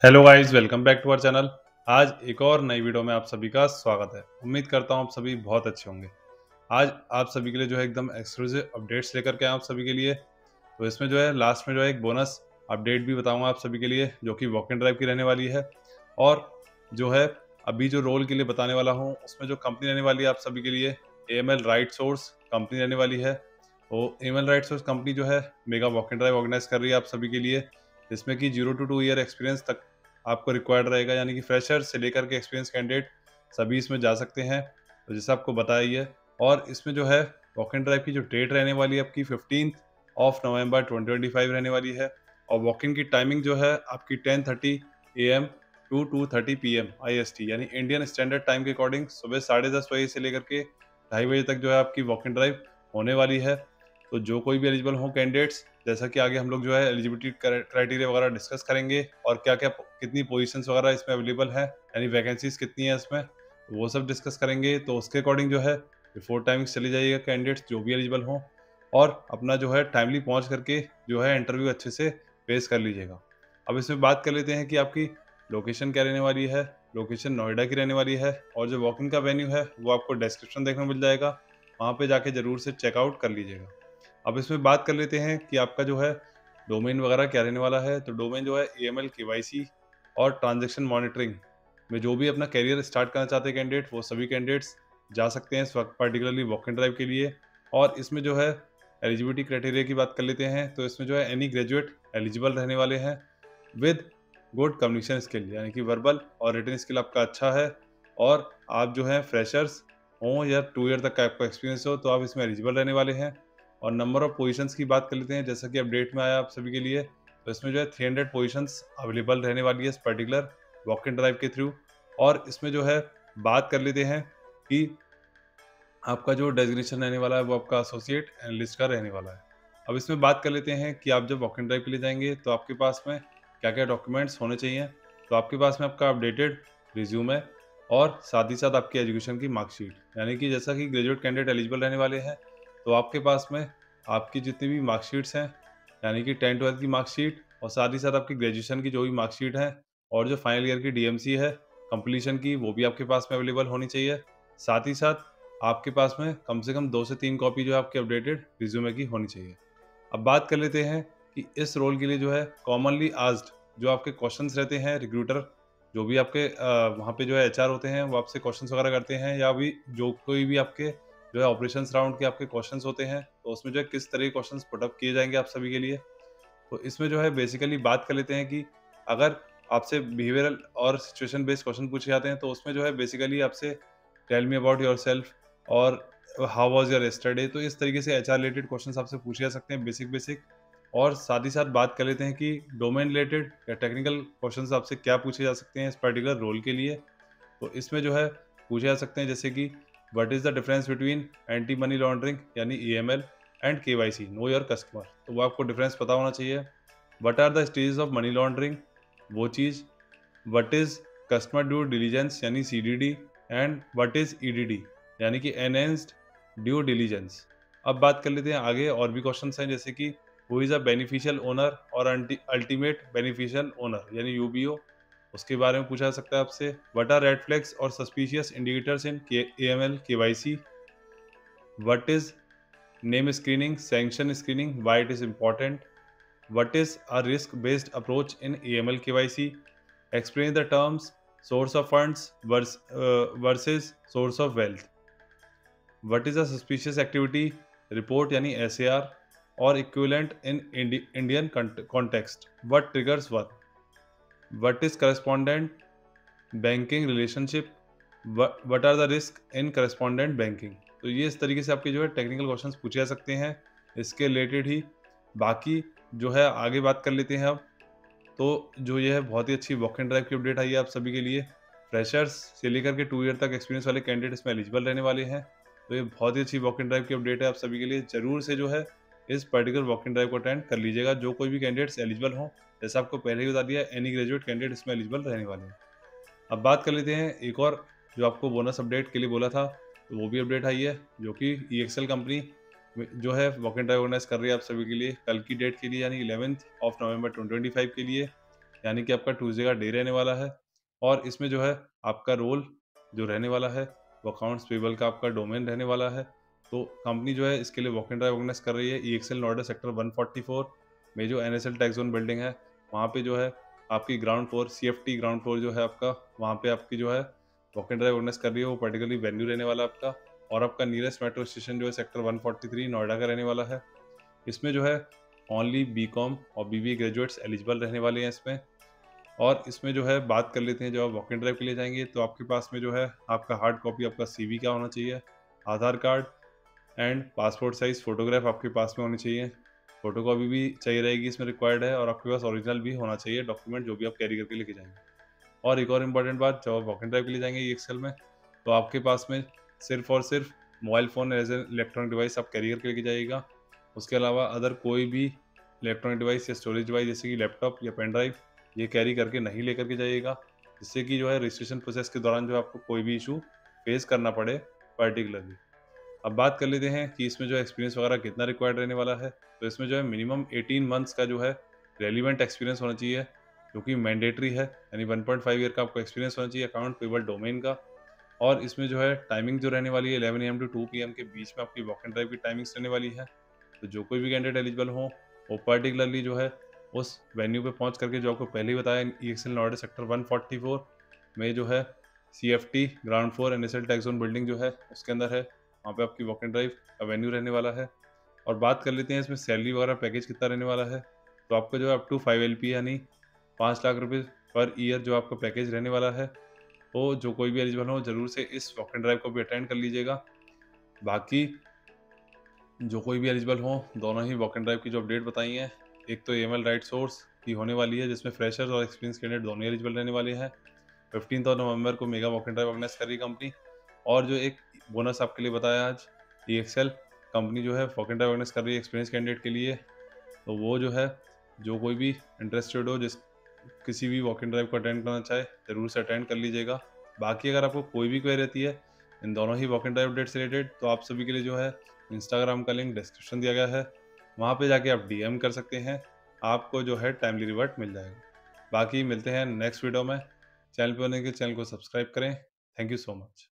Hello guys, welcome back to our channel. आज एक और नई वीडियो में आप सभी का स्वागत है। उम्मीद करता हूँ आप सभी बहुत अच्छे होंगे। आज आप सभी के लिए जो है एकदम एक्सक्लूसिव अपडेट्स लेकर के आए आप सभी के लिए। तो इसमें जो है लास्ट में जो है एक बोनस अपडेट भी बताऊंगा आप सभी के लिए, जो कि वॉक इन ड्राइव की रहने वाली है। और जो है अभी जो रोल के लिए बताने वाला हूँ, उसमें जो कंपनी रहने वाली है आप सभी के लिए, AML राइट सोर्स कंपनी रहने वाली है। तो AML राइट सोर्स कंपनी जो है mega walk in drive organise कर रही है आप सभी के लिए, जिसमें कि 0 to 2 ईयर एक्सपीरियंस तक आपको रिक्वायर्ड रहेगा, यानी कि फ्रेशर से लेकर के एक्सपीरियंस कैंडिडेट सभी इसमें जा सकते हैं। तो जैसे आपको बताया ही है। और इसमें जो है वॉक इन ड्राइव की जो डेट रहने वाली है आपकी 15 नवंबर 2025 रहने वाली है। और वॉक इन की टाइमिंग जो है आपकी 10:30 AM टू 2:30 PM IST, यानी इंडियन स्टैंडर्ड टाइम के अकॉर्डिंग सुबह 10:30 बजे से लेकर के 2:30 बजे तक जो है आपकी वॉक इन ड्राइव होने वाली है। तो जो कोई भी एलिजिबल हो कैंडिडेट्स, जैसा कि आगे हम लोग जो है एलिजिबिलिटी क्राइटेरिया वगैरह डिस्कस करेंगे और क्या क्या कितनी पोजीशंस वगैरह इसमें अवेलेबल है, यानी वैकेंसीज कितनी है इसमें, तो वो सब डिस्कस करेंगे। तो उसके अकॉर्डिंग जो है बिफोर टाइमिंग चली जाइएगा कैंडिडेट्स जो भी एलिजिबल हों, और अपना जो है टाइमली पहुंच करके जो है इंटरव्यू अच्छे से फेस कर लीजिएगा। अब इसमें बात कर लेते हैं कि आपकी लोकेशन क्या रहने वाली है। लोकेशन नोएडा की रहने वाली है, और जो वॉक इन का वेन्यू है वो आपको डिस्क्रिप्शन देखने को मिल जाएगा, वहाँ पे जाके जरूर से चेकआउट कर लीजिएगा। अब इसमें बात कर लेते हैं कि आपका जो है डोमेन वगैरह क्या रहने वाला है। तो डोमेन जो है AML KYC और ट्रांजैक्शन मॉनिटरिंग में जो भी अपना करियर स्टार्ट करना चाहते हैं कैंडिडेट, वो सभी कैंडिडेट्स जा सकते हैं इस वक्त पर्टिकुलरली वॉक इन ड्राइव के लिए। और इसमें जो है एलिजिबिलिटी क्राइटेरिया की बात कर लेते हैं, तो इसमें जो है एनी ग्रेजुएट एलिजिबल रहने वाले हैं विद गुड कम्युनिकेशन स्किल, यानी कि वर्बल और रिटन स्किल आपका अच्छा है, और आप जो है फ्रेशर्स हों या 2 ईयर तक का आपका एक्सपीरियंस हो, तो आप इसमें एलिजिबल रहने वाले हैं। और नंबर ऑफ पोजीशंस की बात कर लेते हैं, जैसा कि अपडेट में आया आप सभी के लिए। तो इसमें जो है 300 पोजीशंस अवेलेबल रहने वाली है इस पर्टिकुलर वॉक इन ड्राइव के थ्रू। और इसमें जो है बात कर लेते हैं कि आपका जो डेजिग्नेशन रहने वाला है वो आपका एसोसिएट एनालिस्ट का रहने वाला है। अब इसमें बात कर लेते हैं कि आप जब वॉक इन ड्राइव के लिए जाएंगे तो आपके पास में क्या क्या डॉक्यूमेंट्स होने चाहिए। तो आपके पास में आपका अपडेटेड रिज्यूमे और साथ ही साथ आपकी एजुकेशन की मार्कशीट, यानी कि जैसा कि ग्रेजुएट कैंडिडेट एलिजिबल रहने वाले हैं, तो आपके पास में आपकी जितनी भी मार्कशीट्स हैं, यानी कि 10th-12th की मार्कशीट और साथ ही साथ आपकी ग्रेजुएशन की जो भी मार्कशीट है, और जो फाइनल ईयर की DMC है कंप्लीशन की, वो भी आपके पास में अवेलेबल होनी चाहिए। साथ ही साथ आपके पास में कम से कम 2 से 3 कॉपी जो है आपके अपडेटेड रिज्यूमे की होनी चाहिए। अब बात कर लेते हैं कि इस रोल के लिए जो है कॉमनली आस्क्ड जो आपके क्वेश्चंस रहते हैं, रिक्रूटर जो भी आपके वहाँ पे जो है HR होते हैं, वो आपसे क्वेश्चंस वगैरह करते हैं, या भी जो कोई भी आपके जो है ऑपरेशंस राउंड के आपके क्वेश्चंस होते हैं, तो उसमें जो है किस तरह के क्वेश्चंस पुटअप किए जाएंगे आप सभी के लिए। तो इसमें जो है बेसिकली बात कर लेते हैं कि अगर आपसे बिहेवियरल और सिचुएशन बेस्ड क्वेश्चन पूछे जाते हैं, तो उसमें जो है बेसिकली आपसे टेल मी अबाउट योरसेल्फ और हाउ वाज योर यस्टरडे, तो इस तरीके से HR रिलेटेड क्वेश्चंस आपसे पूछे जा सकते हैं, बेसिक बेसिक। और साथ ही साथ बात कर लेते हैं कि डोमेन रिलेटेड या टेक्निकल क्वेश्चंस आपसे क्या पूछे जा सकते हैं इस पर्टिकुलर रोल के लिए। तो इसमें जो है पूछे जा सकते हैं जैसे कि what is the difference between anti money laundering यानी AML and KYC, know your customer, तो वो आपको डिफरेंस पता होना चाहिए। What are the stages of money laundering, वो चीज़। What is customer due diligence यानी CDD, and what is EDD यानी कि एनहेंस्ड ड्यू डिलीजेंस। अब बात कर लेते हैं आगे, और भी क्वेश्चंस हैं जैसे कि who is a beneficial owner और अल्टीमेट बेनिफिशियल ओनर यानी UBO, उसके बारे में पूछा जा सकता है आपसे। व्हाट आर रेड फ्लैग्स और suspicious indicators in AML KYC। What is name screening sanction screening, why it is important. What is a risk-based approach in AML KYC? Explain the terms source of funds versus source of wealth. What is a suspicious activity report यानी SAR और equivalent in Indian context? What triggers what? What is correspondent banking relationship? What are the risks in correspondent banking? तो ये इस तरीके से आपके जो है टेक्निकल क्वेश्चंस पूछे जा सकते हैं इसके रिलेटेड ही। बाकी जो है आगे बात कर लेते हैं अब। तो जो ये है बहुत ही अच्छी वॉक इन ड्राइव की अपडेट आई है आप सभी के लिए। फ्रेशर्स से लेकर के 2 ईयर तक एक्सपीरियंस वाले कैंडिडेट इसमें एलिजिबल रहने वाले हैं। तो ये बहुत ही अच्छी वॉक इन ड्राइव की अपडेट है आप सभी के लिए। जरूर से जो है इस पर्टिकुलर वॉक इन ड्राइव को अटेंड कर लीजिएगा, जो कोई भी कैंडिडेट्स एलिजिबल हों। जैसा आपको पहले ही बता दिया, एनी ग्रेजुएट कैंडिडेट इसमें एलिजिबल रहने वाले हैं। अब बात कर लेते हैं एक और, जो आपको बोनस अपडेट के लिए बोला था, तो वो भी अपडेट आई है, जो कि EXL कंपनी जो है वॉक इन ड्राइव ऑर्गेनाइज कर रही है आप सभी के लिए कल की डेट के लिए, यानी 11 नवंबर 2025 के लिए। यानी कि आपका ट्यूसडे का डे रहने वाला है। और इसमें जो है आपका रोल जो रहने वाला है वो अकाउंट्स पेबल का आपका डोमेन रहने वाला है। तो कंपनी जो है इसके लिए वॉक इन ड्राइव ऑर्गेनाइज कर रही है ईएक्सएल नोएडा सेक्टर 144 में जो एनएसएल टैक्स जोन बिल्डिंग है, वहाँ पे जो है आपकी ground floor CFT ground floor जो है आपका, वहाँ पे आपकी जो है वॉक इन ड्राइव ऑर्गेनाइज कर रही है। वो पर्टिकुलरली वेन्यू रहने वाला है आपका। और आपका नियरेस्ट मेट्रो स्टेशन जो है सेक्टर 143 नोएडा का रहने वाला है। इसमें जो है ओनली बीकॉम और बीबीए ग्रेजुएट्स एलिजिबल रहने वाले हैं इसमें। और इसमें जो है बात कर लेते हैं, जब आप वॉक इन ड्राइव के लिए जाएंगे तो आपके पास में जो है आपका हार्ड कॉपी आपका सीवी का होना चाहिए, Aadhaar card and passport size photograph आपके पास में होनी चाहिए। फोटो कॉपी भी चाहिए रहेगी, इसमें रिक्वायर्ड है। और आपके पास ओरिजिनल भी होना चाहिए डॉक्यूमेंट जो भी आप कैरी करके लेके जाएंगे। और एक और इम्पॉर्टेंट बात, जब आप वॉक इन ड्राइव के लिए जाएंगे एक्सेल में, तो आपके पास में सिर्फ और सिर्फ mobile phone as a electronic device आप कैरी करके लेके जाइएगा। उसके अलावा अदर कोई भी इलेक्ट्रॉनिक डिवाइस या स्टोरेज डिवाइस जैसे कि लैपटॉप या पेन ड्राइव ये कैरी करके नहीं लेकर के जाइएगा, जिससे कि जो है रजिस्ट्रेशन प्रोसेस के दौरान जो है आपको कोई भी इशू फेस करना पड़े पर्टिकुलरली। अब बात कर लेते हैं कि इसमें जो एक्सपीरियंस वगैरह कितना रिक्वायर्ड रहने वाला है। तो इसमें जो है मिनिमम 18 मंथ्स का जो है रेलिवेंट एक्सपीरियंस होना चाहिए, जो कि मैंडेटरी है। यानी 1.5 ईयर का आपको एक्सपीरियंस होना चाहिए अकाउंट पेबल डोमेन का। और इसमें जो है टाइमिंग जो रहने वाली है 11 AM टू 2 PM के बीच में आपकी वॉक इन ड्राइव की टाइमिंग्स रहने वाली है। तो जो कोई भी कैंडिडेट एलिजिबल हो वो पर्टिकुलरली जो है उस वेन्यू पे पहुंच करके, जो आपको पहले ही बताया, ईएक्सएल नोएडा सेक्टर 144 में जो है CFT ground floor NSL tax zone building जो है उसके अंदर है, वहाँ पे आपकी वॉक इन ड्राइव का वेन्यू रहने वाला है। और बात कर लेते हैं इसमें सैलरी वगैरह पैकेज कितना रहने वाला है। तो आपका जो है अप टू 5 LP यानी 5 लाख रुपये पर ईयर जो आपका पैकेज रहने वाला है। तो जो कोई भी एलिजिबल हो ज़रूर से इस वॉक इन ड्राइव को भी अटेंड कर लीजिएगा। बाकी जो कोई भी एलिजिबल हो, दोनों ही वॉक इन ड्राइव की जो अपडेट बताई है, एक तो एएमएल राइट सोर्स की होने वाली है जिसमें फ्रेशर्स और एक्सपीरियंस कैंडिडेट दोनों ही एलिजिबल रहने वाले हैं। 15 नवंबर को mega walk in drive organise कर रही है कंपनी। और जो एक बोनस आपके लिए बताया आज, ईएक्सएल कंपनी जो है वॉक इन ड्राइव ऑर्गेनाइज कर रही है एक्सपीरियंस कैंडिडेट के लिए। तो वो जो है, जो कोई भी इंटरेस्टेड हो, जिस किसी भी वॉक इन ड्राइव को अटेंड करना चाहे, ज़रूर से अटेंड कर लीजिएगा। बाकी अगर आपको कोई भी क्वेरी रहती है इन दोनों ही वॉक इन ड्राइव अपडेट से रिलेटेड, तो आप सभी के लिए जो है इंस्टाग्राम का लिंक डिस्क्रिप्शन दिया गया है, वहाँ पे जाके आप डीएम कर सकते हैं। आपको जो है टाइमली रिवर्ट मिल जाएगा। बाकी मिलते हैं नेक्स्ट वीडियो में। चैनल पे होने के चैनल को सब्सक्राइब करें। Thank you so much.